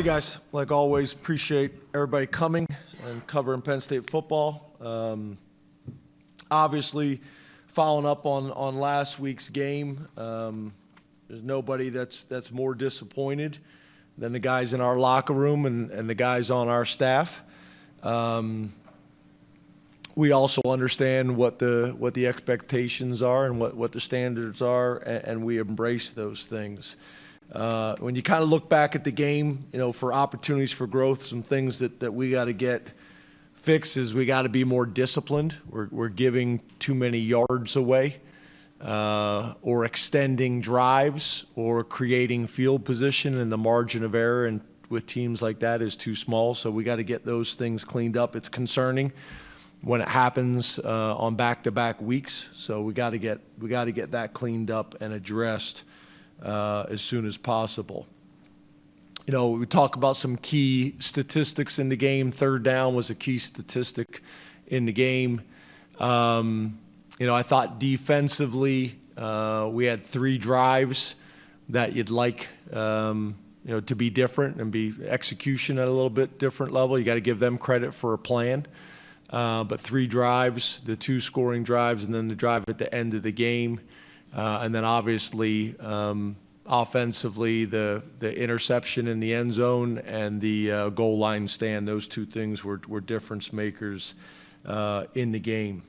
Hey guys, like always, appreciate everybody coming and covering Penn State football. Obviously, following up on last week's game, there's nobody that's more disappointed than the guys in our locker room and the guys on our staff. We also understand what the expectations are and what the standards are, and we embrace those things. When you kind of look back at the game, for opportunities for growth, some things that we got to get fixed is we got to be more disciplined. We're giving too many yards away, or extending drives, or creating field position, and the margin of error and with teams like that is too small. So we got to get those things cleaned up. It's concerning when it happens on back-to-back weeks. So we got to get that cleaned up and addressed as soon as possible. We talk about some key statistics in the game. Third down was a key statistic in the game. I thought defensively we had 3 drives that you'd like to be different and be execution at a little bit different level. You got to give them credit for a plan. But 3 drives, the 2 scoring drives, and then the drive at the end of the game. And then obviously, offensively, the interception in the end zone and the goal line stand, those 2 things were difference makers in the game.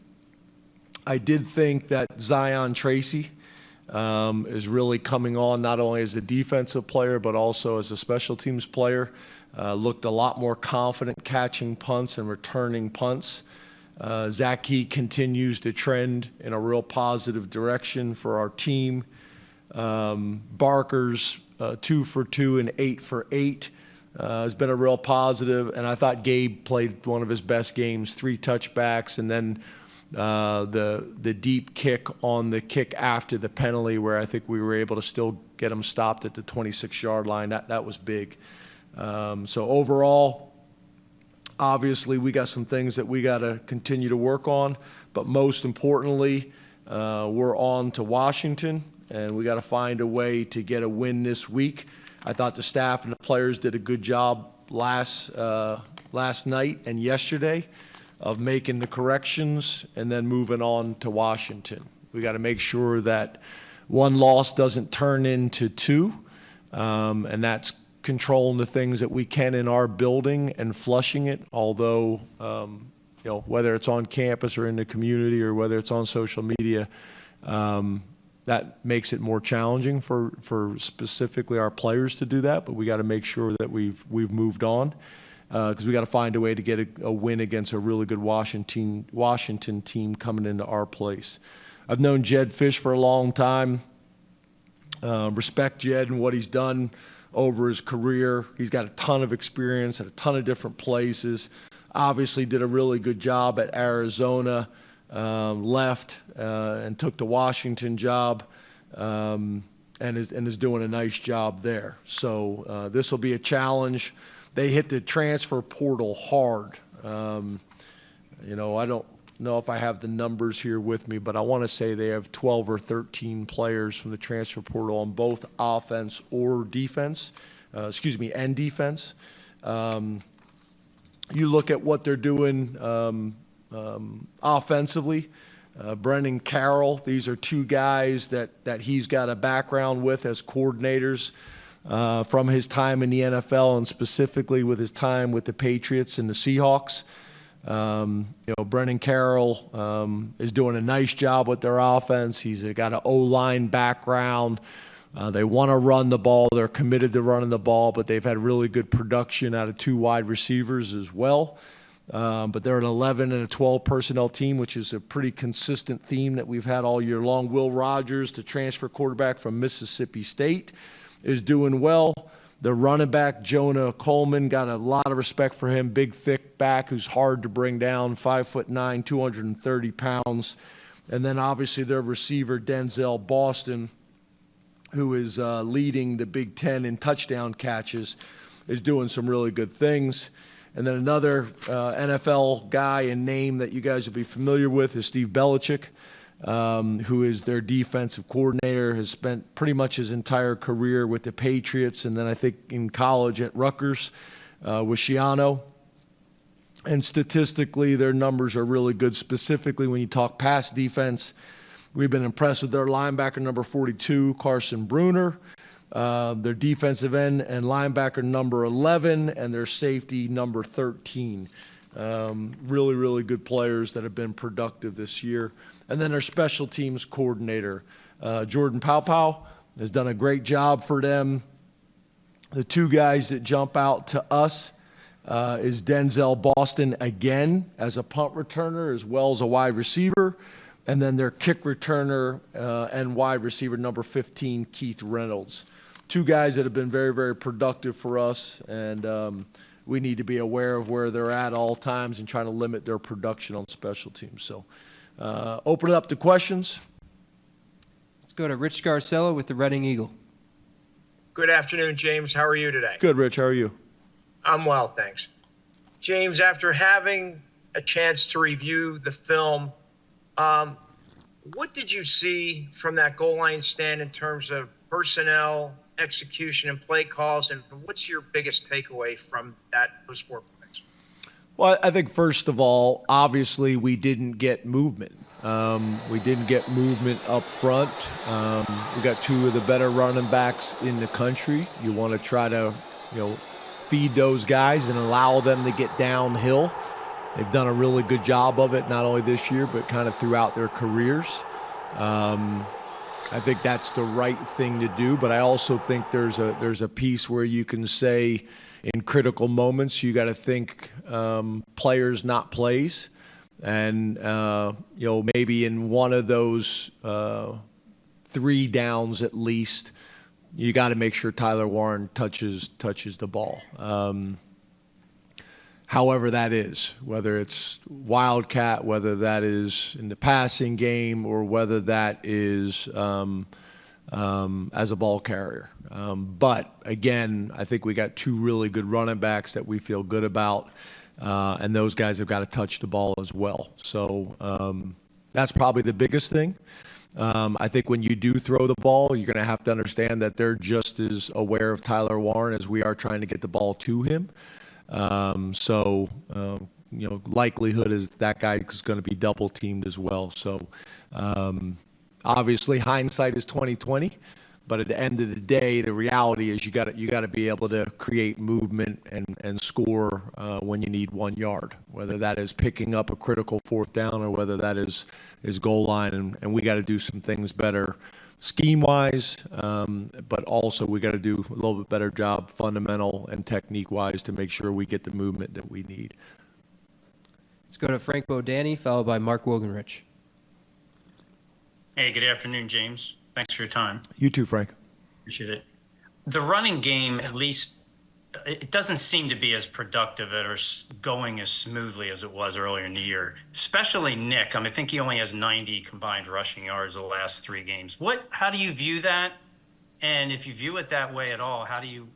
I did think that Zion Tracy is really coming on not only as a defensive player but also as a special teams player. Looked a lot more confident catching punts and returning punts. Zach Key continues to trend in a real positive direction for our team. Barker's 2 for 2 and 8 for 8 has been a real positive, and I thought Gabe played one of his best games, 3 touchbacks, and then the deep kick on the kick after the penalty where I think we were able to still get him stopped at the 26-yard line. That was big. So overall, obviously, we got some things that we got to continue to work on, but most importantly, we're on to Washington, and we got to find a way to get a win this week. I thought the staff and the players did a good job last night and yesterday of making the corrections and then moving on to Washington. We got to make sure that one loss doesn't turn into 2, and that's controlling the things that we can in our building and flushing it, although whether it's on campus or in the community or whether it's on social media, that makes it more challenging for specifically our players to do that. But we got to make sure that we've moved on, because we got to find a way to get a win against a really good Washington team coming into our place. I've known Jed Fish for a long time. Respect Jed and what he's done over his career. He's got a ton of experience at a ton of different places. Obviously did a really good job at Arizona, left and took the Washington job, and is doing a nice job there. So this will be a challenge. They hit the transfer portal hard. I don't know if I have the numbers here with me, but I want to say they have 12 or 13 players from the transfer portal on both offense or defense, and defense. You look at what they're doing offensively. Brendan Carroll, these are 2 guys that he's got a background with as coordinators from his time in the NFL and specifically with his time with the Patriots and the Seahawks. Brendan Carroll is doing a nice job with their offense. He's got an O-line background. They want to run the ball. They're committed to running the ball, but they've had really good production out of 2 wide receivers as well. But they're an 11 and a 12 personnel team, which is a pretty consistent theme that we've had all year long. Will Rogers, the transfer quarterback from Mississippi State, is doing well. The running back, Jonah Coleman, got a lot of respect for him. Big, thick back who's hard to bring down, 5'9", 230 pounds. And then obviously their receiver, Denzel Boston, who is leading the Big Ten in touchdown catches, is doing some really good things. And then another NFL guy and name that you guys will be familiar with is Steve Belichick. who is their defensive coordinator, has spent pretty much his entire career with the Patriots, and then I think in college at Rutgers with Schiano. And statistically, their numbers are really good. Specifically, when you talk pass defense, we've been impressed with their linebacker number 42, Carson Bruner, their defensive end and linebacker number 11, and their safety number 13. Really, really good players that have been productive this year. And then their special teams coordinator, Jordan Paupau, has done a great job for them. The two guys that jump out to us is Denzel Boston again as a punt returner as well as a wide receiver. And then their kick returner and wide receiver number 15, Keith Reynolds. Two guys that have been very, very productive for us, and we need to be aware of where they're at all times and trying to limit their production on special teams. So open it up to questions. Let's go to Rich Scarcella with the Reading Eagle. Good afternoon, James. How are you today? Good, Rich. How are you? I'm well, thanks. James, after having a chance to review the film, what did you see from that goal line stand in terms of personnel, execution, and play calls, and what's your biggest takeaway from those 4 plays? Well, I think first of all, obviously we didn't get movement. We didn't get movement up front. We got two of the better running backs in the country. You want to try to, feed those guys and allow them to get downhill. They've done a really good job of it, not only this year, but kind of throughout their careers. I think that's the right thing to do, but I also think there's a piece where you can say in critical moments, you got to think players, not plays. And, maybe in one of those 3 downs at least, you got to make sure Tyler Warren touches the ball. However that is, whether it's Wildcat, whether that is in the passing game, or whether that is as a ball carrier. But again, I think we got 2 really good running backs that we feel good about, and those guys have got to touch the ball as well. So that's probably the biggest thing. I think when you do throw the ball, you're going to have to understand that they're just as aware of Tyler Warren as we are trying to get the ball to him. Likelihood is that guy is going to be double teamed as well. So obviously hindsight is 20/20, but at the end of the day, the reality is you got to be able to create movement and score when you need 1 yard, whether that is picking up a critical 4th down or whether that is goal line, and we got to do some things better scheme-wise, but also we got to do a little bit better job fundamental and technique-wise to make sure we get the movement that we need. Let's go to Frank Bodani, followed by Mark Wogenrich. Hey, good afternoon, James. Thanks for your time. You too, Frank. Appreciate it. The running game, at least, it doesn't seem to be as productive or going as smoothly as it was earlier in the year, especially Nick. I think he only has 90 combined rushing yards the last 3 games. How do you view that? And if you view it that way at all, how do you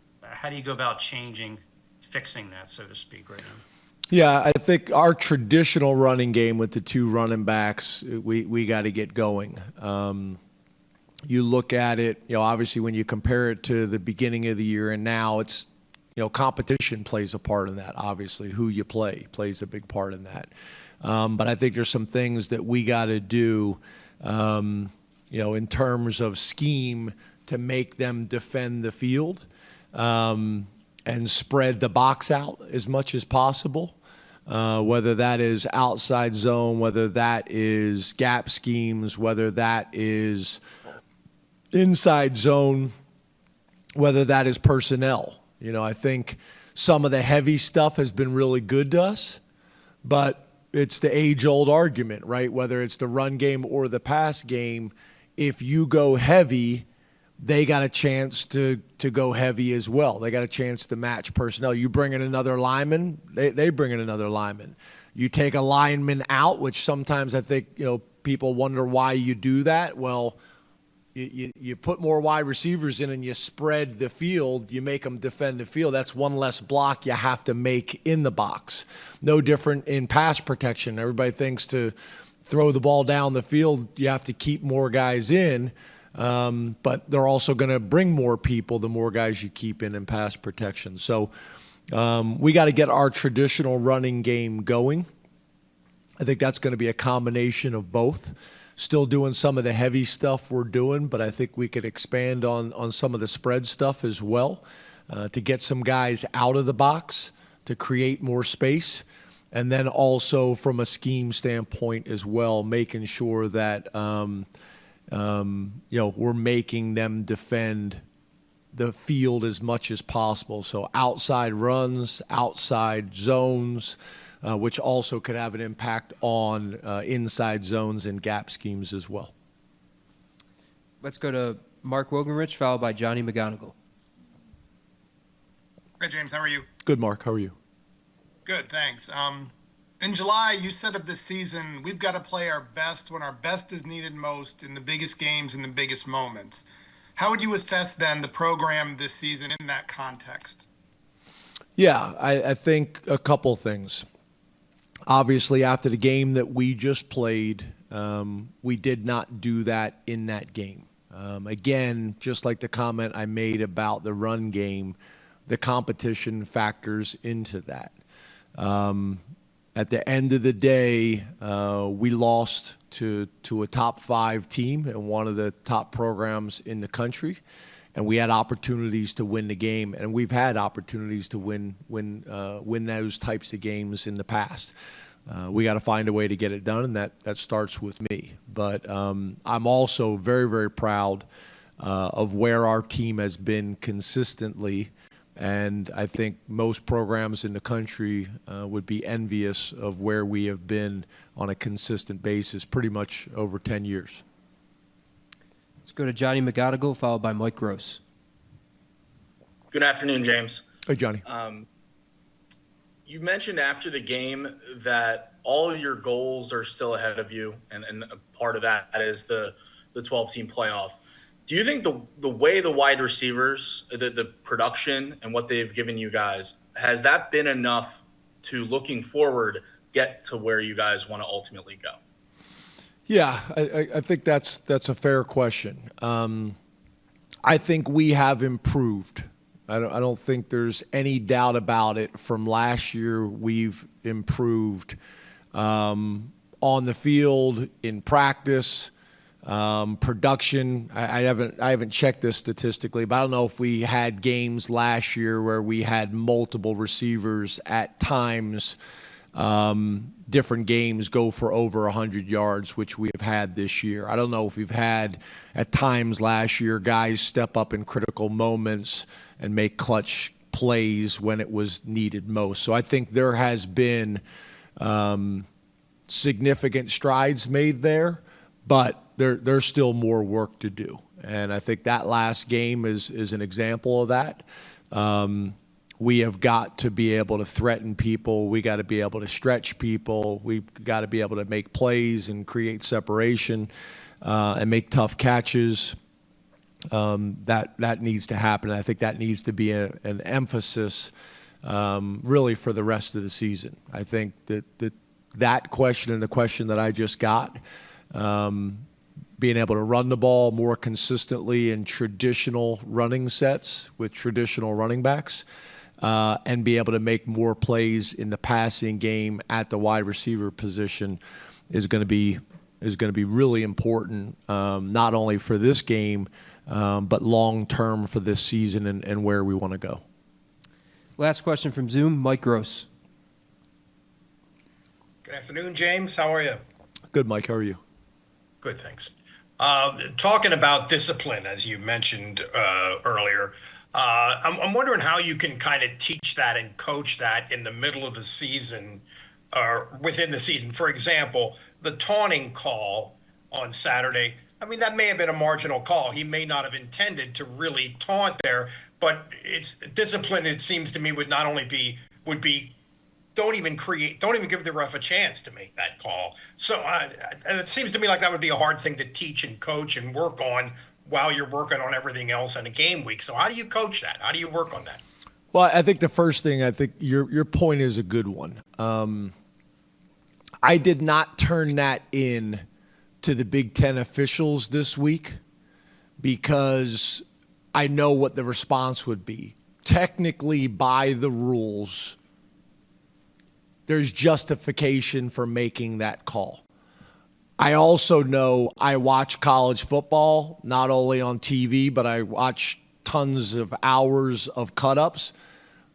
go about fixing that, so to speak, right now? Yeah, I think our traditional running game with the 2 running backs, we got to get going. You look at it, obviously when you compare it to the beginning of the year and now, it's competition plays a part in that. Obviously, who you play plays a big part in that. But I think there's some things that we got to do, in terms of scheme to make them defend the field and spread the box out as much as possible. Whether that is outside zone, whether that is gap schemes, whether that is inside zone, whether that is personnel. I think some of the heavy stuff has been really good to us, but it's the age-old argument, right? Whether it's the run game or the pass game, if you go heavy, they got a chance to go heavy as well. They got a chance to match personnel. You bring in another lineman, they bring in another lineman. You take a lineman out, which sometimes I think, people wonder why you do that. Well, you put more wide receivers in and you spread the field, you make them defend the field. That's one less block you have to make in the box. No different in pass protection. Everybody thinks to throw the ball down the field, you have to keep more guys in. But they're also going to bring more people the more guys you keep in pass protection. So we got to get our traditional running game going. I think that's going to be a combination of both. Still doing some of the heavy stuff we're doing, but I think we could expand on some of the spread stuff as well to get some guys out of the box, to create more space. And then also from a scheme standpoint as well, making sure that we're making them defend the field as much as possible. So outside runs, outside zones, which also could have an impact on inside zones and gap schemes as well. Let's go to Mark Wogenrich, followed by Johnny McGonigal. Hey, James, how are you? Good, Mark. How are you? Good, thanks. In July, you said of this season, we've got to play our best when our best is needed most in the biggest games and the biggest moments. How would you assess then the program this season in that context? Yeah, I think a couple things. Obviously, after the game that we just played, we did not do that in that game. Again, just like the comment I made about the run game, the competition factors into that. At the end of the day, we lost to a top 5 team and one of the top programs in the country, and we had opportunities to win the game, and we've had opportunities to win those types of games in the past. We got to find a way to get it done, and that starts with me. But I'm also very, very proud of where our team has been consistently. And I think most programs in the country would be envious of where we have been on a consistent basis pretty much over 10 years. Let's go to Johnny McGonigal, followed by Mike Gross. Good afternoon, James. Hey, Johnny. You mentioned after the game that all of your goals are still ahead of you, and a part of that is the 12-team playoff. Do you think the way the wide receivers, the production and what they've given you guys, has that been enough to, looking forward, get to where you guys want to ultimately go? Yeah, I think that's a fair question. I think we have improved. I don't think there's any doubt about it. From last year, we've improved on the field, in practice. Production, I haven't checked this statistically, but I don't know if we had games last year where we had multiple receivers at times, different games go for over 100 yards, which we have had this year. I don't know if we've had at times last year guys step up in critical moments and make clutch plays when it was needed most. So I think there has been significant strides made there, but there's still more work to do. And I think that last game is an example of that. We have got to be able to threaten people. We got to be able to stretch people. We've got to be able to make plays and create separation and make tough catches. That needs to happen. I think that needs to be an emphasis really for the rest of the season. I think that question and the question that I just got, being able to run the ball more consistently in traditional running sets with traditional running backs, and be able to make more plays in the passing game at the wide receiver position is going to be really important, not only for this game, but long term for this season and where we want to go. Last question from Zoom, Mike Gross. Good afternoon, James. How are you? Good, Mike. How are you? Good, thanks. Talking about discipline, as you mentioned earlier, I'm wondering how you can kind of teach that and coach that in the middle of the season or within the season. For example, the taunting call on Saturday. I mean, that may have been a marginal call. He may not have intended to really taunt there, but it's discipline. It seems to me would be don't even give the ref a chance to make that call. So it seems to me like that would be a hard thing to teach and coach and work on while you're working on everything else in a game week. So how do you coach that? How do you work on that? Well, I think the first thing, I think your point is a good one. I did not turn that in to the Big Ten officials this week because I know what the response would be. Technically, by the rules, there's justification for making that call. I also know I watch college football, not only on TV, but I watch tons of hours of cut-ups.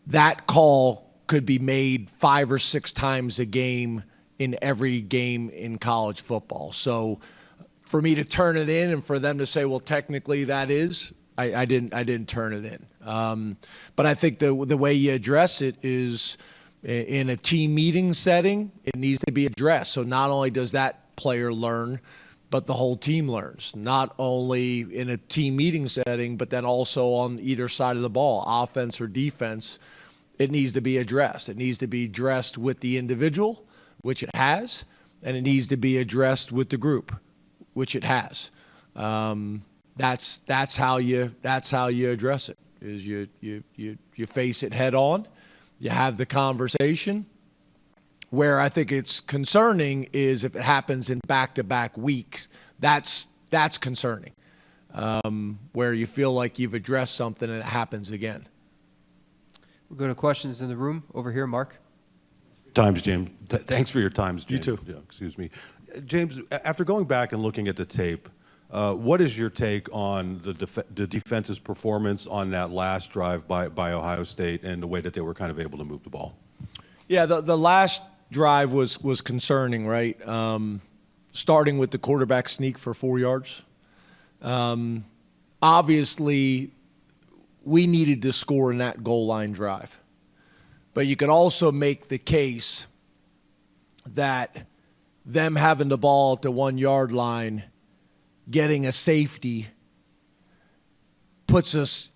That call could be made 5 or 6 times a game in every game in college football. So for me to turn it in and for them to say, well, technically that is, I didn't turn it in. But I think the way you address it is in a team meeting setting, it needs to be addressed. So not only does that player learn, but the whole team learns, not only in a team meeting setting, but then also on either side of the ball, offense or defense. It needs to be addressed. It needs to be addressed with the individual, which it has, and it needs to be addressed with the group, which it has. That's how you address it. Is you face it head on, you have the conversation. Where I think it's concerning is if it happens in back-to-back weeks. That's concerning. Where you feel like you've addressed something and it happens again. We'll go to questions in the room. Over here, Mark. Times, James. Thanks for your times, James. You too. Yeah, excuse me. James, after going back and looking at the tape, what is your take on the defense's performance on that last drive by Ohio State and the way that they were kind of able to move the ball? Yeah, the last drive was concerning, right? Starting with the quarterback sneak for 4 yards. Obviously, we needed to score in that goal line drive. But you could also make the case that them having the ball at the 1 yard line, getting a safety, puts us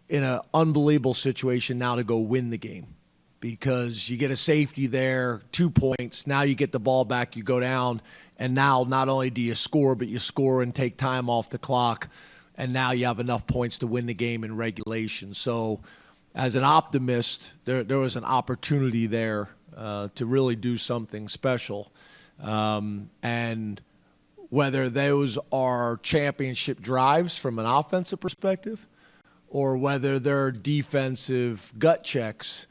in an unbelievable situation now to go win the game. Because you get a safety there, 2 points, now you get the ball back, you go down, and now not only do you score, but you score and take time off the clock, and now you have enough points to win the game in regulation. So as an optimist, there was an opportunity there to really do something special. And whether those are championship drives from an offensive perspective or whether they're defensive gut checks,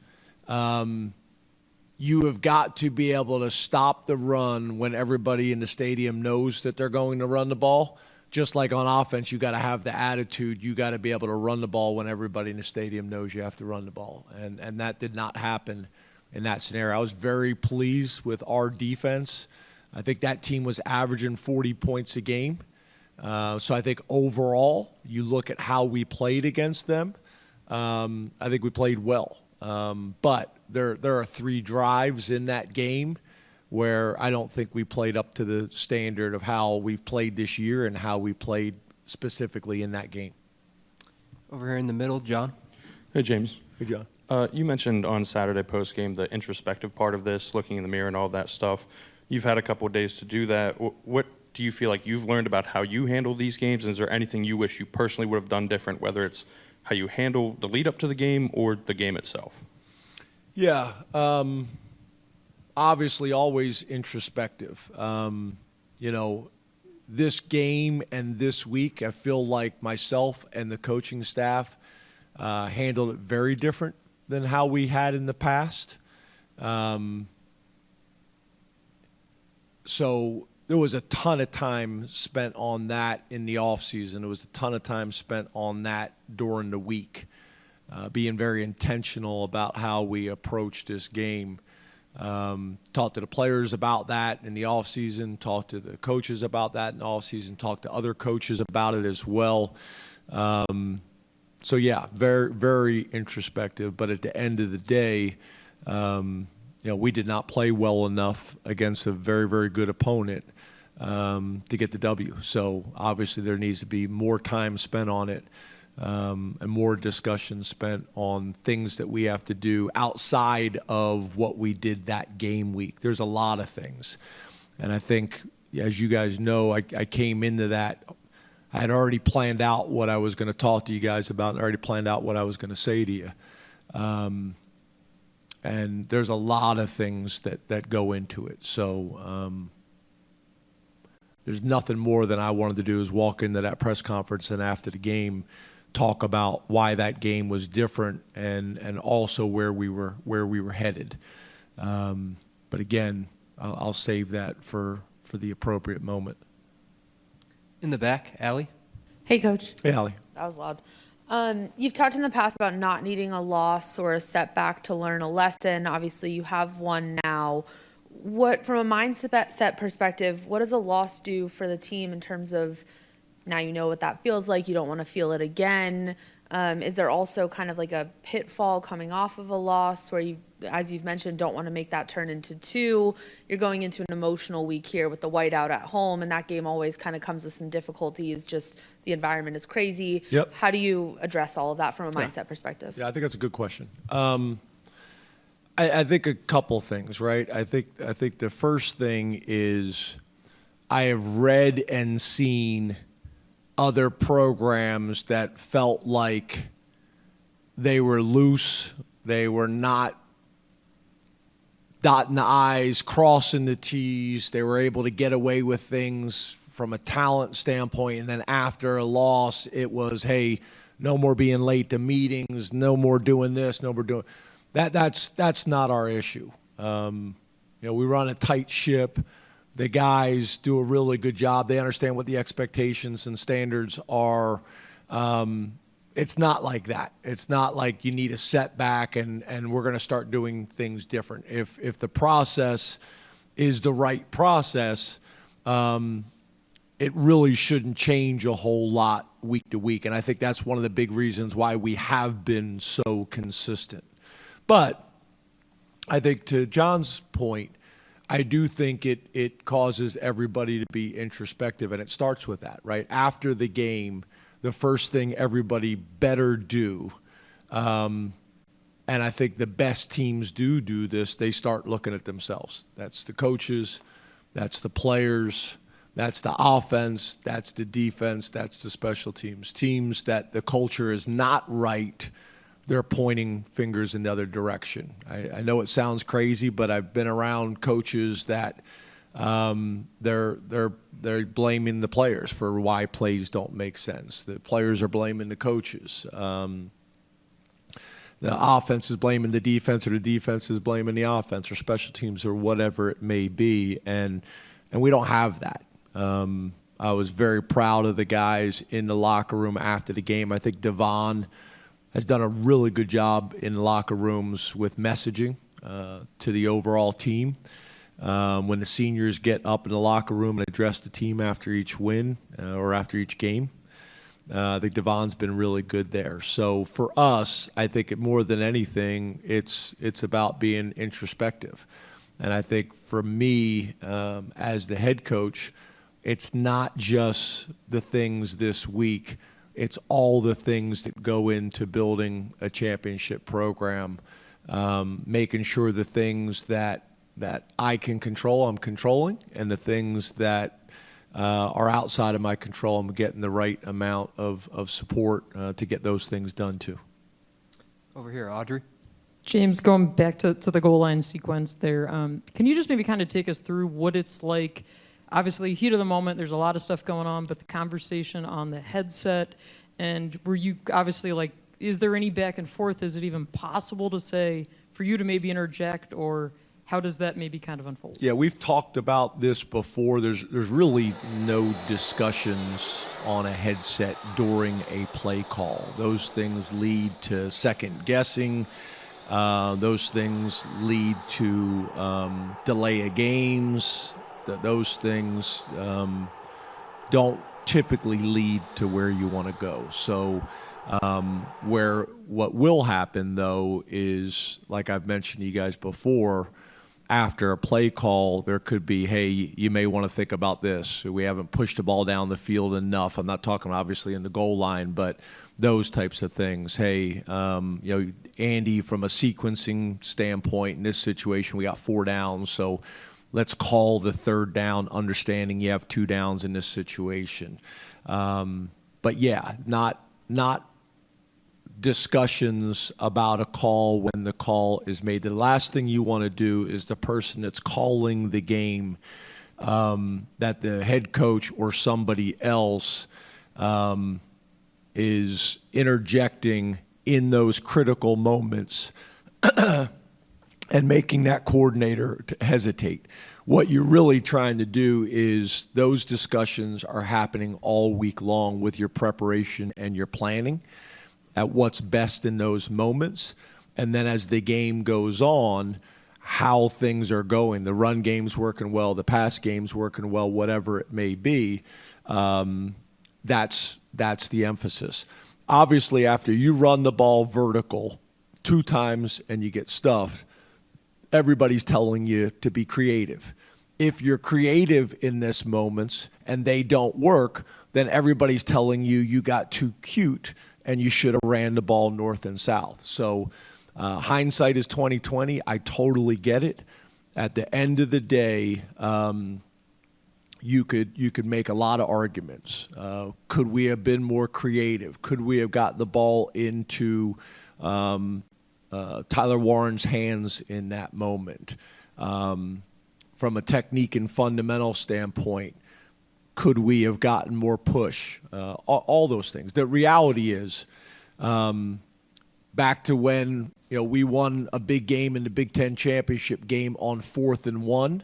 you have got to be able to stop the run when everybody in the stadium knows that they're going to run the ball. Just like on offense, you got to have the attitude. You got to be able to run the ball when everybody in the stadium knows you have to run the ball. And that did not happen in that scenario. I was very pleased with our defense. I think that team was averaging 40 points a game. So I think overall, you look at how we played against them, I think we played well. But there are 3 drives in that game where I don't think we played up to the standard of how we've played this year and how we played specifically in that game. Over here in the middle, John. Hey, James. Hey, John. You mentioned on Saturday postgame the introspective part of this, looking in the mirror and all that stuff. You've had a couple of days to do that. What do you feel like you've learned about how you handle these games? And is there anything you wish you personally would have done different, whether it's how you handle the lead up to the game or the game itself? Yeah. Obviously, always introspective. This game and this week, I feel like myself and the coaching staff handled it very different than how we had in the past. So there was a ton of time spent on that in the off season. There was a ton of time spent on that during the week, being very intentional about how we approach this game. Talked to the players about that in the off season, talked to the coaches about that in the off season, talked to other coaches about it as well. So yeah, very, very introspective. But at the end of the day, we did not play well enough against a very, very good opponent to get the W. So obviously there needs to be more time spent on it. And more discussion spent on things that we have to do outside of what we did that game week. There's a lot of things. And I think, as you guys know, I came into that. I had already planned out what I was going to talk to you guys about and already planned out what I was going to say to you. And there's a lot of things that go into it. So there's nothing more than I wanted to do is walk into that press conference and after the game talk about why that game was different and also where we were headed. But again, I'll save that for the appropriate moment. In the back, Allie. Hey, Coach. Hey, Allie. That was loud. You've talked in the past about not needing a loss or a setback to learn a lesson. Obviously, you have one now. What, from a mindset perspective, what does a loss do for the team in terms of now you know what that feels like, you don't want to feel it again? Is there also kind of like a pitfall coming off of a loss where you, as you've mentioned, don't want to make that turn into two? You're going into an emotional week here with the whiteout at home, and that game always kind of comes with some difficulties. Just the environment is crazy. Yep. How do you address all of that from a mindset perspective? Yeah, I think that's a good question. I think a couple things, right? I think the first thing is I have read and seen other programs that felt like they were loose, they were not dotting the I's, crossing the T's, they were able to get away with things from a talent standpoint, and then after a loss, it was, hey, no more being late to meetings, no more doing this, no more doing that. That's not our issue. We run a tight ship. The guys do a really good job. They understand what the expectations and standards are. It's not like that. It's not like you need a setback and we're going to start doing things different. If the process is the right process, it really shouldn't change a whole lot week to week. And I think that's one of the big reasons why we have been so consistent. But I think to John's point, I do think it causes everybody to be introspective, and it starts with that, right? After the game, the first thing everybody better do, and I think the best teams do this, they start looking at themselves. That's the coaches, that's the players, that's the offense, that's the defense, that's the special teams. Teams that the culture is not right, they're pointing fingers in the other direction. I know it sounds crazy, but I've been around coaches that they're blaming the players for why plays don't make sense. The players are blaming the coaches. The offense is blaming the defense, or the defense is blaming the offense, or special teams, or whatever it may be. And we don't have that. I was very proud of the guys in the locker room after the game. I think Devon has done a really good job in the locker rooms with messaging to the overall team. When the seniors get up in the locker room and address the team after each win or after each game, I think Devon's been really good there. So for us, I think more than anything, it's about being introspective. And I think for me, as the head coach, it's not just the things this week. It's all the things that go into building a championship program, making sure the things that I can control, I'm controlling, and the things that are outside of my control, I'm getting the right amount of support to get those things done too. Over here, Audrey. James, going back to the goal line sequence there, can you just maybe kind of take us through what it's like? Obviously, heat of the moment, there's a lot of stuff going on, but the conversation on the headset, and were you obviously like, is there any back and forth? Is it even possible to say, for you to maybe interject, or how does that maybe kind of unfold? Yeah, we've talked about this before. There's really no discussions on a headset during a play call. Those things lead to second guessing. Those things lead to delay of games. Those things don't typically lead to where you want to go. So what will happen, though, is, like I've mentioned to you guys before, after a play call, there could be, hey, you may want to think about this. We haven't pushed the ball down the field enough. I'm not talking obviously in the goal line, but those types of things. Hey, Andy, from a sequencing standpoint, in this situation, we got 4 downs, so let's call the 3rd down, understanding you have 2 downs in this situation. But yeah, not discussions about a call when the call is made. The last thing you want to do is the person that's calling the game, that the head coach or somebody else is interjecting in those critical moments and making that coordinator to hesitate. What you're really trying to do is those discussions are happening all week long with your preparation and your planning at what's best in those moments. And then as the game goes on, how things are going. The run game's working well, the pass game's working well, whatever it may be. That's the emphasis. Obviously, after you run the ball vertical 2 times and you get stuffed, everybody's telling you to be creative. If you're creative in this moments and they don't work, then everybody's telling you you got too cute and you should have ran the ball north and south. So hindsight is 20/20. I totally get it. At the end of the day, you could make a lot of arguments. Could we have been more creative? Could we have got the ball into Tyler Warren's hands in that moment? From a technique and fundamental standpoint, could we have gotten more push? All those things. The reality is, back to when we won a big game in the Big Ten championship game on 4th and 1.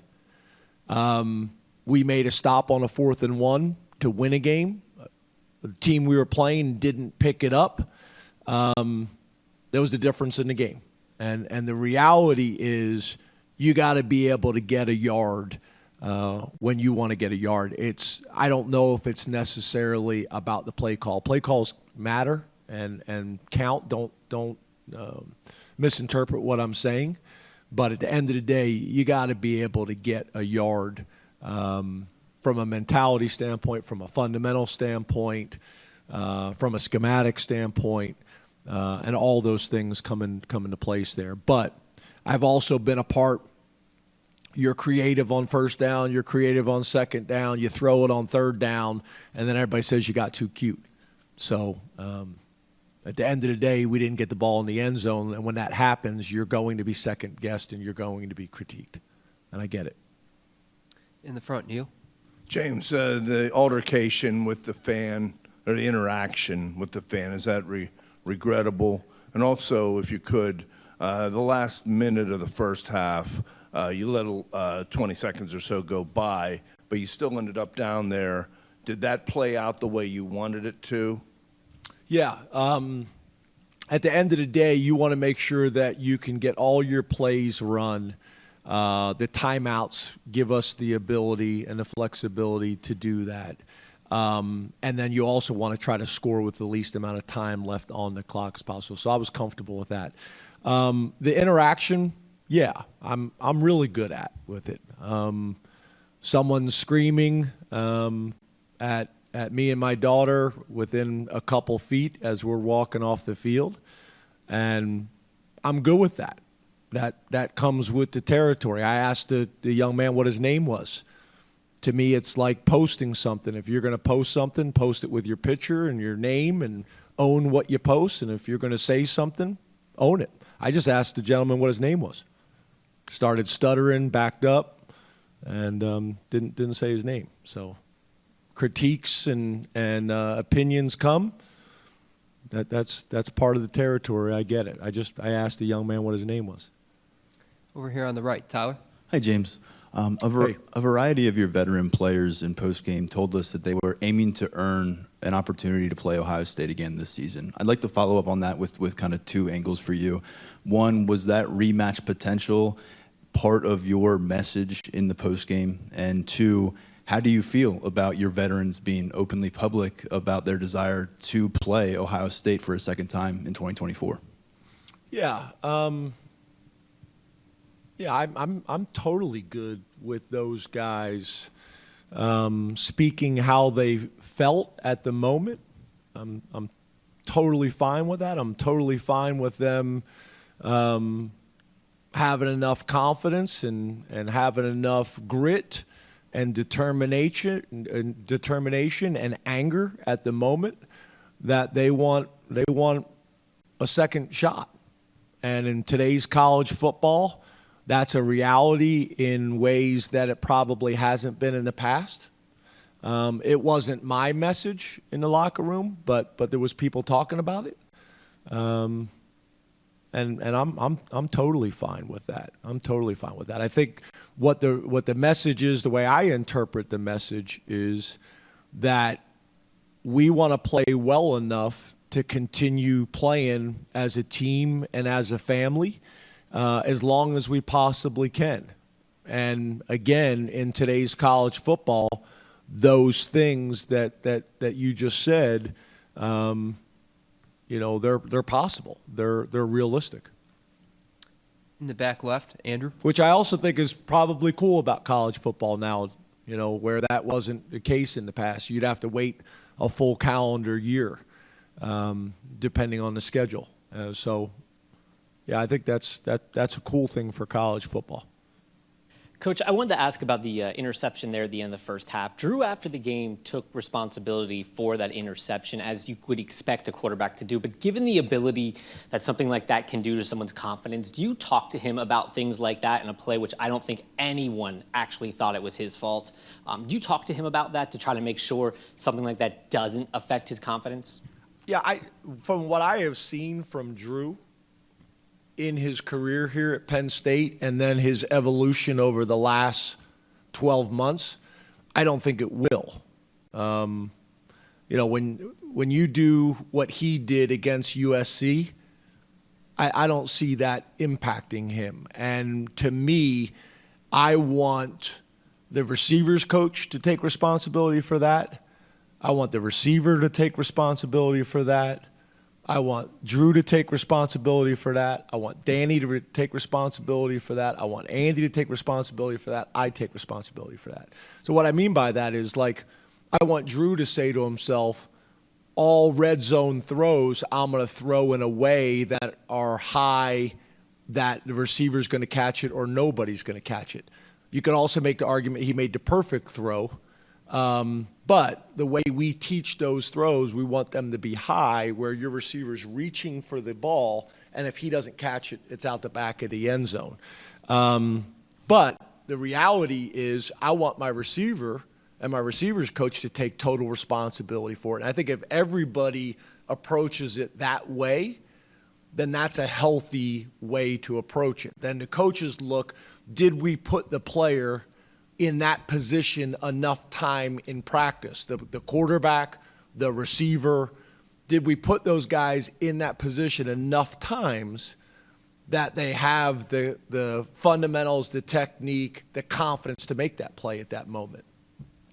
We made a stop on a 4th and 1 to win a game. The team we were playing didn't pick it up. There was the difference in the game. And the reality is you got to be able to get a yard when you want to get a yard. I don't know if it's necessarily about the play call. Play calls matter and count. Don't misinterpret what I'm saying. But at the end of the day, you got to be able to get a yard from a mentality standpoint, from a fundamental standpoint, from a schematic standpoint. And all those things come into place there. But I've also been a part. You're creative on first down. You're creative on second down. You throw it on third down, and then everybody says you got too cute. So at the end of the day, we didn't get the ball in the end zone. And when that happens, you're going to be second-guessed and you're going to be critiqued. And I get it. In the front, Neil. James, the altercation with the fan, or the interaction with the fan, is that regrettable? And also, if you could, the last minute of the first half, you let 20 seconds or so go by, but you still ended up down there. Did that play out the way you wanted it to? Yeah. At the end of the day, you want to make sure that you can get all your plays run. The timeouts give us the ability and the flexibility to do that. And then you also want to try to score with the least amount of time left on the clock as possible. So I was comfortable with that. The interaction, yeah, I'm really good with it. Someone screaming at me and my daughter within a couple feet as we're walking off the field, and I'm good with that. That comes with the territory. I asked the young man what his name was. To me, it's like posting something. If you're going to post something, post it with your picture and your name and own what you post. And if you're going to say something, own it. I just asked the gentleman what his name was. Started stuttering, backed up, and didn't say his name. So critiques and opinions come. That's part of the territory. I get it. I asked the young man what his name was. Over here on the right, Tyler. Hi, James. A variety of your veteran players in postgame told us that they were aiming to earn an opportunity to play Ohio State again this season. I'd like to follow up on that with kind of 2 angles for you. One, was that rematch potential part of your message in the postgame? And 2, how do you feel about your veterans being openly public about their desire to play Ohio State for a second time in 2024? Yeah. Yeah, I'm totally good with those guys speaking how they felt at the moment. I'm totally fine with that. I'm totally fine with them having enough confidence and having enough grit and determination and anger at the moment that they want a second shot. And in today's college football, that's a reality in ways that it probably hasn't been in the past. It wasn't my message in the locker room, but there was people talking about it. And I'm totally fine with that. I'm totally fine with that. I think what the message is, the way I interpret the message is that we want to play well enough to continue playing as a team and as a family as long as we possibly can. And again, in today's college football, those things that you just said, they're possible. They're realistic. In the back left, Andrew. Which I also think is probably cool about college football now, where that wasn't the case in the past. You'd have to wait a full calendar year, depending on the schedule. I think that's a cool thing for college football. Coach, I wanted to ask about the interception there at the end of the first half. Drew, after the game, took responsibility for that interception, as you would expect a quarterback to do. But given the ability that something like that can do to someone's confidence, do you talk to him about things like that in a play, which I don't think anyone actually thought it was his fault? Do you talk to him about that to try to make sure something like that doesn't affect his confidence? Yeah, from what I have seen from Drew in his career here at Penn State and then his evolution over the last 12 months, I don't think it will. When you do what he did against USC, I don't see that impacting him. And to me, I want the receivers coach to take responsibility for that. I want the receiver to take responsibility for that. I want Drew to take responsibility for that. I want Danny to take responsibility for that. I want Andy to take responsibility for that. I take responsibility for that. So what I mean by that is, I want Drew to say to himself, all red zone throws I'm going to throw in a way that are high, that the receiver's going to catch it or nobody's going to catch it. You can also make the argument he made the perfect throw. But the way we teach those throws, we want them to be high where your receiver's reaching for the ball, and if he doesn't catch it, it's out the back of the end zone. But the reality is I want my receiver and my receivers coach to take total responsibility for it. And I think if everybody approaches it that way, then that's a healthy way to approach it. Then the coaches look, did we put the player in that position enough time in practice? The quarterback, the receiver, did we put those guys in that position enough times that they have the fundamentals, the technique, the confidence to make that play at that moment?